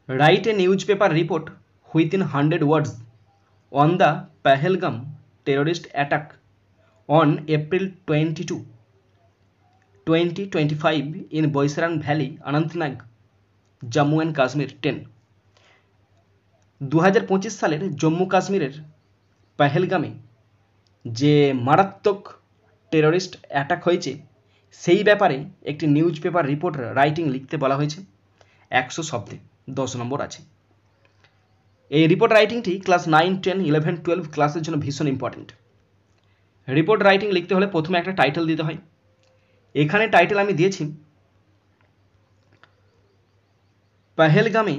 Write a newspaper report within 100 words on the Pahalgam terrorist attack on April 22, 2025 in Boisaran Valley, Anantnag, Jammu and Kashmir. 10. 2025 সালের জম্মু কাশ্মীরের পেহেলগামে যে মারাত্মক terrorist attack হয়েছে সেই ব্যাপারে একটি নিউজ পেপার রিপোর্ট রাইটিং লিখতে বলা হয়েছে। 100 শব্দে 10 নম্বর আছে। এই রিপোর্ট রাইটিংটি ক্লাস 9, 10, 11, 12 ক্লাসের জন্য ভীষণ ইম্পর্টেন্ট। রিপোর্ট রাইটিং লিখতে হলে প্রথমে একটা টাইটেল দিতে হয়। এখানে টাইটেল আমি দিয়েছি পেহেলগামে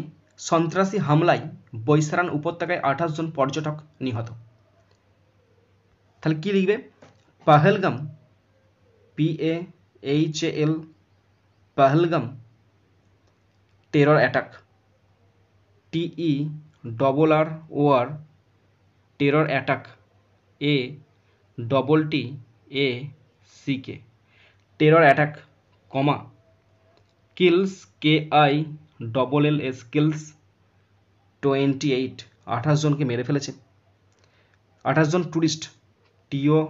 সন্ত্রাসী হামলায় বৈশারান উপত্যকায় 28 জন পর্যটক নিহত। তাহলে কি লিখবে? Pahalgam, PAHL, Pahalgam terror attack, TERROR, terror attack, ATTACK, terror attack, comma, kills, KILLS, kills 28, 28 জনকে মেরে ফেলেছে। 28 জন tourist, TOUR,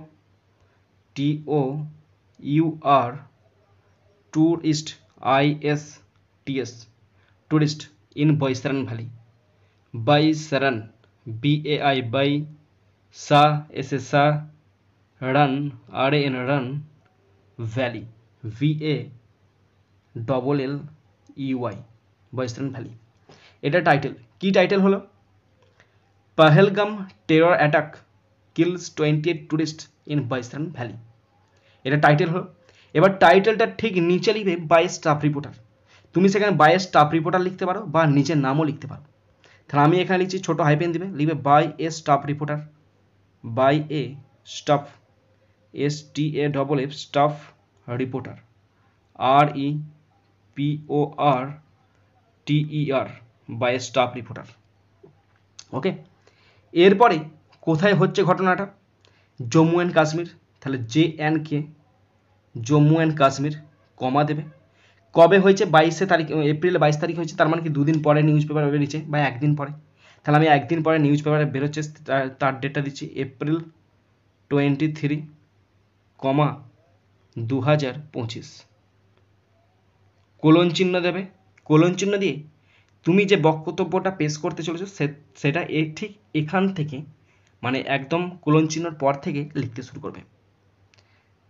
tourist, ISTS, tourist in Baisaran valley. Baisaran, BAI, বাই, সা, SSA, রান, RAN, রান, ভ্যালি, VALLLEY, বৈশারান ভ্যালি। এটা টাইটেল। কি টাইটেল হলো? Pahalgam terror attack kills 28 tourist in Baisaran valley. এটা টাইটেল হলো। এবার টাইটেলটা ঠিক নিচে লিখবে বাই স্টাফ রিপোর্টার। তুমি সেখানে বাই স্টাফ রিপোর্টার লিখতে পারো বা নিচের নামও লিখতে পারো। তাহলে আমি এখানে লিখছি, ছোট হাইপেন দিবে, লিখবে by a staff reporter, by a staff, STAFF, staff reporter, REPORTER, by staff reporter. Okay, এরপরে কোথায় হচ্ছে ঘটনাটা? জম্মু অ্যান্ড কাশ্মীর। তাহলে JNK, Jammu and Kashmir, comma দেবে। কবে হয়েছে? 22 তারিখ, এপ্রিল 22 তারিখ হয়েছে। তার মানে কি দুদিন পরে নিউজ পেপার বেরিয়েছে বা একদিন পরে। তাহলে আমি একদিন পরে নিউজ পেপারে বেরোচ্ছে তার ডেটটা দিচ্ছি এপ্রিল 23, 2025। কোলন চিহ্ন দেবে। কোলন চিহ্ন দিয়ে তুমি যে বক্তব্যটা পেশ করতে চলেছো সেটা ঠিক এখান থেকে, মানে একদম কোলন চিহ্নর পর থেকে লিখতে শুরু করবে।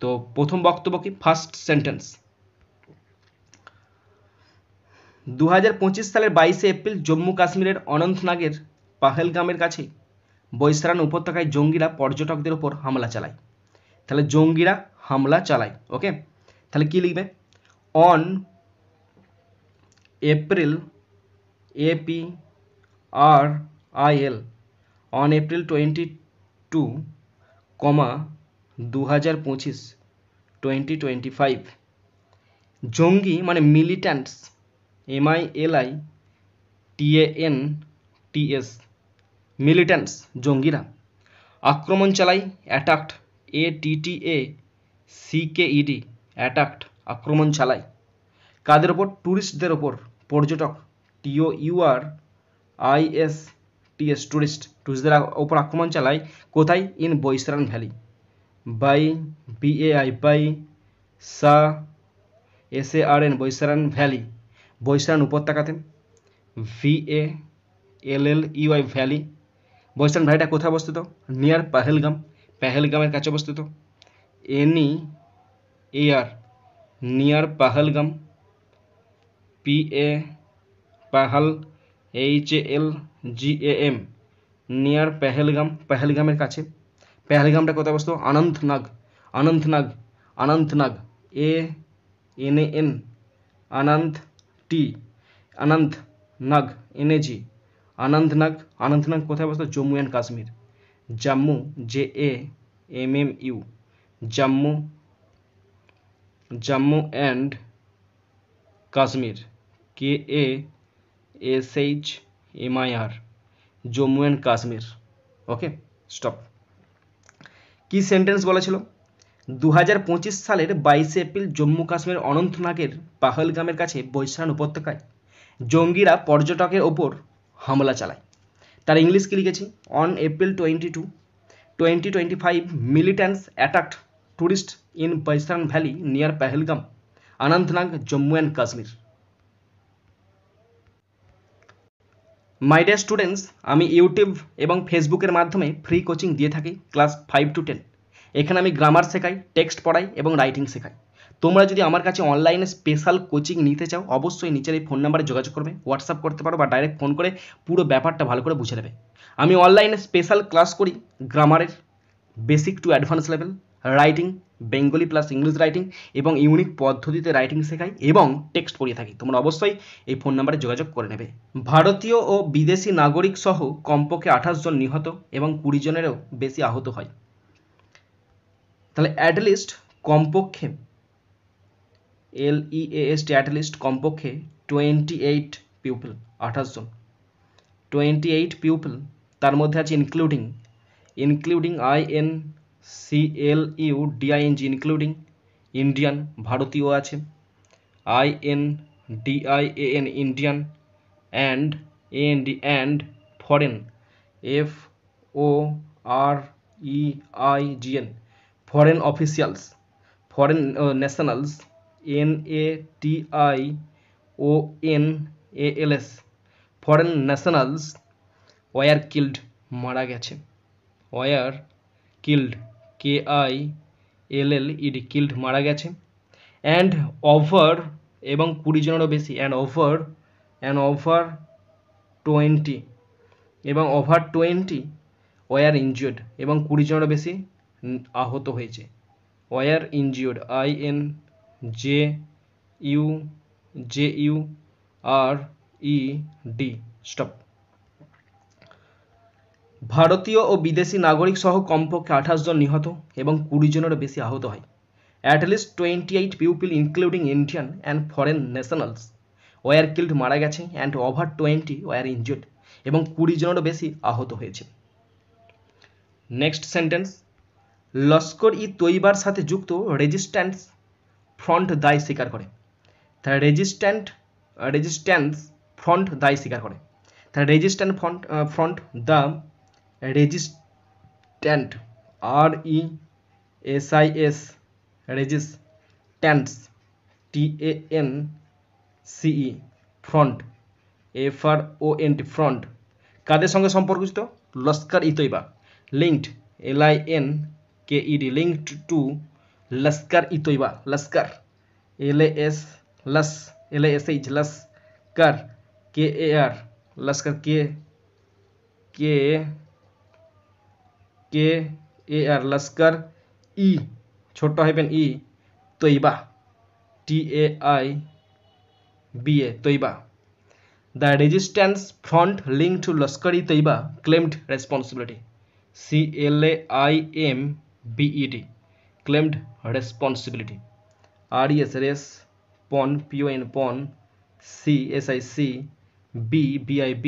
তো প্রথম বক্তব্য কি? ফার্স্ট সেন্টেন্স, 2025 সালের 22 এপ্রিল জম্মু কাশ্মীরের অনন্তনাগের পাহেলগামের কাছে বৈশারান উপত্যকায় জঙ্গিরা পর্যটকদের ওপর হামলা চালায়। তাহলে জঙ্গিরা হামলা চালায়। ওকে, তাহলে কি লিখবে? On April, APRIL, on April 22, 2025, 2025 জঙ্গি মানে মিলিট্যান্টস, MILITANTS, মিলিট্যান্টস জঙ্গিরা আক্রমণ চালায়, অ্যাটাকড, ATTACKED, অ্যাটাকড, আক্রমণ চালায়। কাদের ওপর? টুরিস্টদের ওপর, পর্যটক, TOURISTS, টুরিস্ট, টুরিস্টদের ওপর আক্রমণ চালায়। কোথায়? ইন বৈশারান ভ্যালি, বাই, BAI, বাই, সা, SARN, বৈশারান ভ্যালি, বৈশারান উপত্যকাতে, VALLEY, ভ্যালি। বৈশারান ভ্যালিটা কোথায় অবস্থিত? নিয়ার পেহেলগাম, পেহেলগামের কাছে অবস্থিত। NEAR, near Pahalgam, PAHAL, HALGAM, near Pahalgam, পেহেলগামের কাছে। পেহেলগামটা কোথায় অবস্থিত? অনন্তনাগ, অনন্তনাগ, অনন্তনাগ, ANAN, অনন্ত, T, অনন্তনাগ, NAG, অনন্তনাগ। অনন্তনাগ কোথায় অবস্থিত? Jammu and Kashmir. Jammu, JAMMU, Jammu, Jammu and Kashmir, KASHMIR, Jammu and Kashmir. Okay, stop. কি সেন্টেন্স বলেছিল? 2025 সালের 22 এপ্রিল জম্মু কাশ্মীর অনন্তনাগের পাহলগামের কাছে বৈশারান উপত্যকায় জঙ্গিরা পর্যটকের ওপর হামলা চালায়। তার ইংলিশ কি লিখেছি, on April 22, 2025 militants attacked tourist in Baisaran valley near Pahalgam, Anantnag, Jammu and Kashmir. My dear students, আমি ইউটিউব এবং ফেসবুকের মাধ্যমে ফ্রি কোচিং দিয়ে থাকি ক্লাস 5 to 10। এখানে আমি গ্রামার শেখাই, টেক্সট পড়াই এবং রাইটিং শেখাই। তোমরা যদি আমার কাছে অনলাইনে স্পেশাল কোচিং নিতে চাও, অবশ্যই নিচের এই ফোন নাম্বারে যোগাযোগ করবে, হোয়াটসঅ্যাপ করতে পারো বা ডাইরেক্ট ফোন করে পুরো ব্যাপারটা ভালো করে বুঝে নেবে। আমি অনলাইনে স্পেশাল ক্লাস করি গ্রামারের basic to advance level, writing, Bengali plus English writing এবং ইউনিক পদ্ধতিতে রাইটিং শেখাই এবং টেক্সট পড়িয়ে থাকি। তোমরা অবশ্যই এই ফোন নাম্বারে যোগাযোগ করে নেবে। ভারতীয় ও বিদেশি নাগরিক সহ কমপক্ষে 28 জন নিহত এবং 20 জনেরও বেশি আহত হয়। তাহলে অ্যাটলিস্ট কমপক্ষে LEAST অ্যাটলিস্ট কমপক্ষে 28 পিপল, 28 জন, 28 পিপল। তার মধ্যে আছে ইনক্লুডিং INCLUDING ইনক্লুডিং ইন্ডিয়ান, ভারতীয় আছে, INDIAN Indian, and AND foreign, FOREIGN foreign officials, foreign nationals, NATIONALS foreign nationals were killed মারা গেছে, ওয়ার কিল্ড KILLED কিল্ড মারা গেছে, অ্যান্ড ওভার এবং 20 জনেরও বেশি, অ্যান্ড ওভার 20 এবং ওভার 20 ওয়ার ইনজিওর্ড এবং 20 জনেরও বেশি আহত হয়েছে। Were injured INJURED stop. ভারতীয় ও বিদেশি নাগরিক সহ কমপক্ষে 28 জন নিহত এবং 20 জনেরও বেশি আহত হয়। At least 28 people including Indian and foreign nationals were killed মারা গেছে, অ্যান্ড ওভার 20 ওয়ার ইনজিওর্ড এবং 20 জনেরও বেশি আহত হয়েছে। নেক্সট সেন্টেন্স, লস্কর ই তৈবার সাথে যুক্ত রেজিস্ট্যান্স ফ্রন্ট দায় স্বীকার করে। তাহলে রেজিস্ট্যান্স ফ্রন্ট দায় স্বীকার করে। তাহলে resistant front the resistant RESIS resistance TANCE front FRONT front কাদের সঙ্গে সম্পর্কিত? Lashkar e Taiba, linked LINKED linked to Lashkar e Taiba, Lashkar LASH Laskar KAR Laskar KAR Laskar ই ছোট্ট hyphen E Taiba TAIBA Taiba. The resistance front linked to Lashkar-e-Taiba claimed responsibility. CLAIMBED claimed responsibility. RES PON PON PON CSIC BIB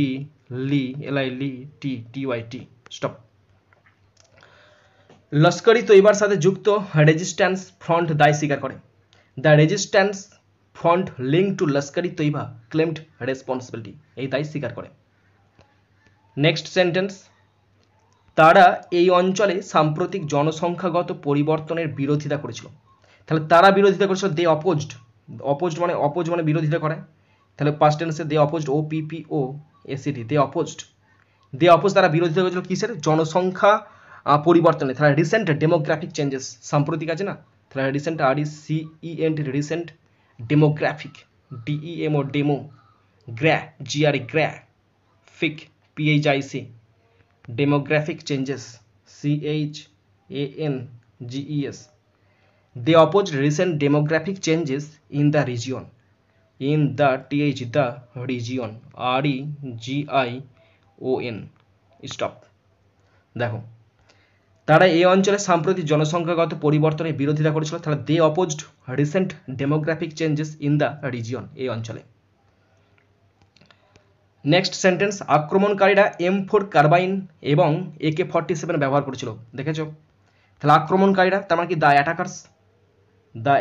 LILT TYT stop. Lashkar-e তৈবার সাথে যুক্ত resistance front দায় স্বীকার করে। The resistance front link to Lashkar-e Taiba claimed responsibility, এই দায় স্বীকার করে। Next sentence, তারা এই অঞ্চলে সাম্প্রতিক জনসংখ্যাগত পরিবর্তনের বিরোধিতা করেছিল। তাহলে তারা বিরোধিতা করেছিল, দে অপোজড, অপোজ মানে বিরোধিতা করে। তাহলে পাস্ট টেন্সে দে অপোজড, OPPOSED, দে অপোজড, তারা বিরোধিতা করেছিল কিসের? জনসংখ্যা পরিবর্তনে। তাহলে রিসেন্ট ডেমোগ্রাফিক চেঞ্জেস, সাম্প্রতিক আছে না, তাহলে recent RECENT recent demographic DEMO demo, GRE graphic PHIC demographic changes CHANGES। They opposed recent demographic changes in the region, the region REGION stop। দেখো, তারা এই অঞ্চলে সাম্প্রতিক জনসংখ্যাগত পরিবর্তনের বিরোধিতা করেছিল। তাহলে they opposed recent demographic changes in the region, এই অঞ্চলে। নেক্সট সেন্টেন্স, আক্রমণকারীরা M4 কার্বাইন এবং AK-47 ব্যবহার করেছিল। দেখেছো? তাহলে আক্রমণকারীরা তার মানে কি? The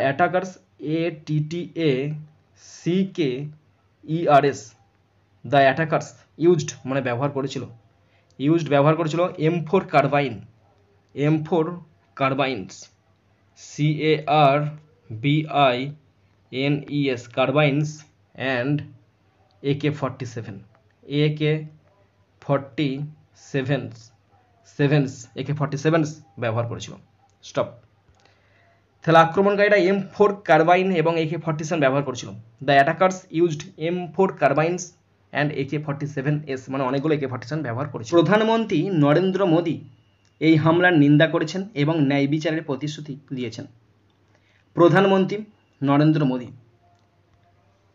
attackers ATTACKERS the attackers used মানে ব্যবহার করেছিল, ব্যবহার করেছিল M4 carbine, M4 carbines, CARBINES carbines and AK-47, AK-47 ব্যবহার করেছিল। স্টপ। তাহলে আক্রমণকারীরা M4 কার্বাইন এবং AK-47 ব্যবহার করেছিল। The attackers used M4 carbines and AK-47s মানে অনেকগুলো AK-47 ব্যবহার করেছিল। প্রধানমন্ত্রী নরেন্দ্র মোদী এই হামলার নিন্দা করেছেন এবং ন্যায় বিচারের প্রতিশ্রুতি দিয়েছেন। প্রধানমন্ত্রী Narendra Modi.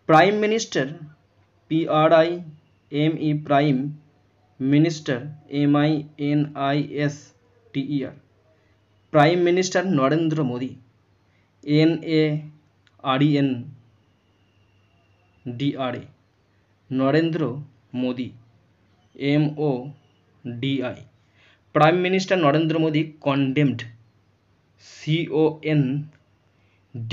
Prime minister PRIME prime minister MINISTER prime minister Narendra Modi NARENDRA Narendra Modi MODI prime minister Narendra Modi condemned CONDEMNED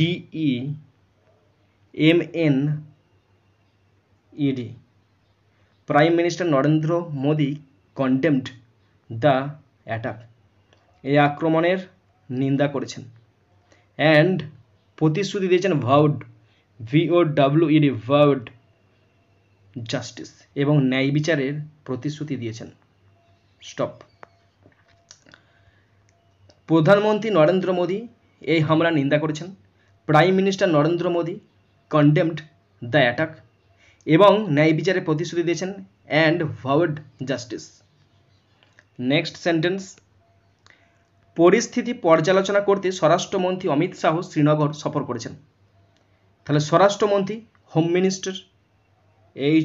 prime minister Narendra Modi condemned the attack এই আক্রমণের নিন্দা করেছেন অ্যান্ড প্রতিশ্রুতি দিয়েছেন ভাউড VOWED ভাউড জাস্টিস এবং ন্যায় বিচারের প্রতিশ্রুতি দিয়েছেন। স্টপ। প্রধানমন্ত্রী নরেন্দ্র মোদী এই হামলার নিন্দা করেছেন, prime minister Narendra Modi condemned the attack এবং ন্যায় বিচারের প্রতিশ্রুতি দিয়েছেন অ্যান্ড ভাউড জাস্টিস। নেক্সট সেন্টেন্স, পরিস্থিতি পর্যালোচনা করতে স্বরাষ্ট্রমন্ত্রী অমিত শাহ শ্রীনগর সফর করেছেন। তাহলে স্বরাষ্ট্রমন্ত্রী home minister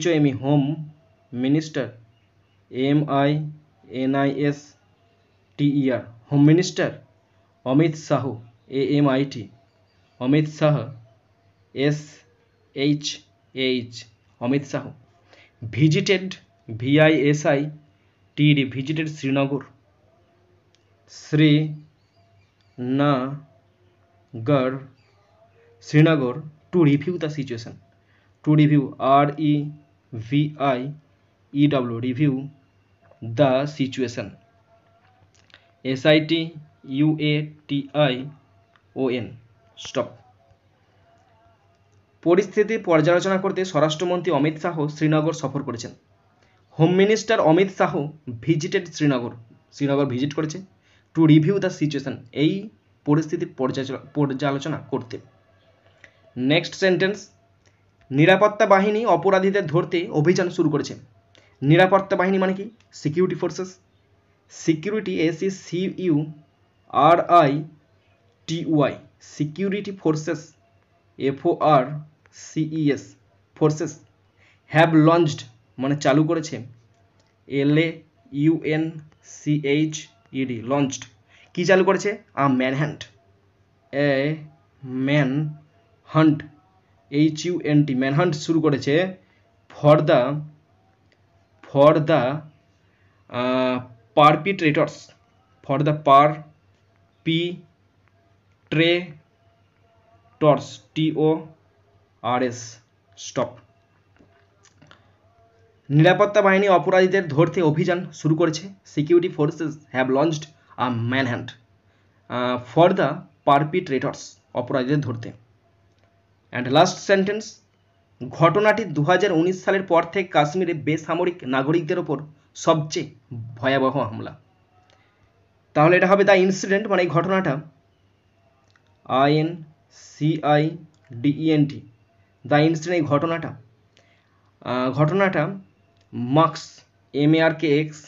HOME home minister MINISTER home minister Amit Shah AMIT Amit Shah SHH Amit Shah visited VISITED visited Srinagar Srinagar to review the situation to review REVIEW review the situation SITUATION stop. পরিস্থিতি পর্যালোচনা করতে স্বরাষ্ট্রমন্ত্রী অমিত শাহ শ্রীনগর সফর করেছেন। Home minister Amit Shah visited Srinagar visit করেছে টু রিভিউ দ্য সিচুয়েশন এই পরিস্থিতির পর্যালোচনা করতে। নেক্সট সেন্টেন্স, নিরাপত্তা বাহিনী অপরাধীদের ধরতে অভিযান শুরু করেছে। নিরাপত্তা বাহিনী মানে কি? Security forces, security SECURITY security forces FORCES forces have launched মানে চালু করেছে LAUNCHED লঞ্চড কি চালু করেছে? ম্যানহান্ট HUNT ম্যানহান্ট শুরু করেছে for the perpetrators TORS stop. নিরাপত্তা বাহিনী অপরাধীদের ধরতে অভিযান শুরু করেছে। Security forces have launched manhunt for the perpetrators অপরাধীদের ধরতে। অ্যান্ড লাস্ট সেন্টেন্স, ঘটনাটি 2019 সালের পর থেকে কাশ্মীরে বেসামরিক নাগরিকদের ওপর সবচেয়ে ভয়াবহ হামলা। তাহলে এটা হবে দ্য ইনসিডেন্ট মানে এই ঘটনাটা INCIDENT দ্য ইনসিডেন্ট এই ঘটনাটা marks MARKS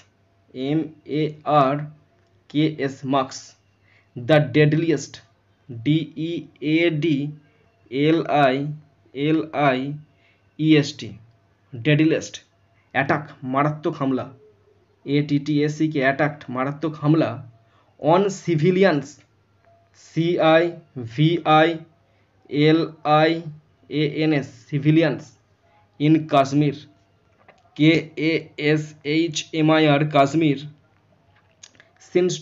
the deadliest DEADLIEST deadliest attack মারাত্মক হামলা ATTACK অ্যাটাক মারাত্মক হামলা on civilians CIVILIANS civilians in Kashmir KASHMIR Kashmir since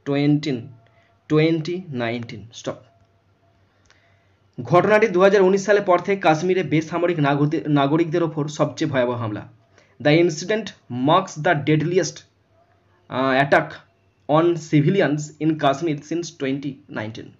2019 stop. ঘটনাটি 2019 সালের পর থেকে কাশ্মীরে বেসামরিক নাগরিকদের ওপর সবচেয়ে ভয়াবহ হামলা। The incident marks the deadliest attack on civilians in Kashmir since 2019।